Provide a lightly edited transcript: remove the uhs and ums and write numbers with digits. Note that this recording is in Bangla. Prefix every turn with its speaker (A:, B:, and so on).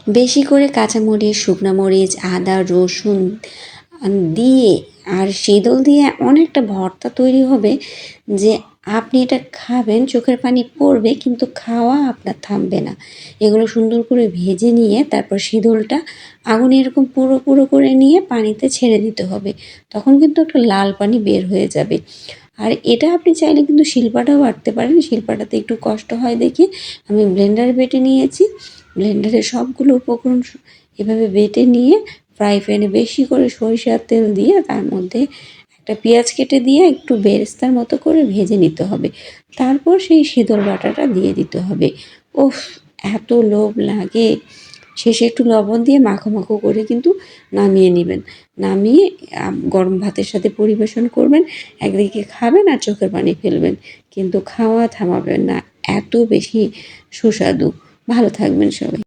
A: বেশি করে কাঁচামরিচ, শুকনা মরিচ, আদা, রসুন দিয়ে আর শীতল দিয়ে অনেকটা ভর্তা তৈরি হবে যে আপনি এটা খাবেন, চোখের পানি পড়বে কিন্তু খাওয়া আপনার থামবে না। এগুলো সুন্দর করে ভেজে নিয়ে তারপর শীতলটা আগুনে এরকম পুরো পুরো করে নিয়ে পানিতে ছেড়ে দিতে হবে। তখন কিন্তু একটা লাল পানি বের হয়ে যাবে। আর এটা আপনি চাইলে কিন্তু শিলপাটাও বাটতে পারেন। শিলপাটাতে একটু কষ্ট হয় দেখে আমি ব্লেন্ডারে বেটে নিয়েছি। ব্লেন্ডারে সবগুলো উপকরণ এভাবে বেটে নিয়ে ফ্রাই প্যানে বেশি করে সরিষার তেল দিয়ে তার মধ্যে একটা পেঁয়াজ কেটে দিয়ে একটু বেরেস্তার মতো করে ভেজে নিতে হবে। তারপর সেই শীতল বাটাটা দিয়ে দিতে হবে। উফ! এত লোভ লাগে! শেষে একটু লবণ দিয়ে মাখো মাখো করে কিন্তু নামিয়ে নিবেন। নামিয়ে গরম ভাতের সাথে পরিবেশন করবেন। একদিকে খাবেন আর চোখের পানি ফেলবেন। কিন্তু খাওয়া থামাবেন না। এত বেশি সুস্বাদু। ভালো থাকবেন সবাই।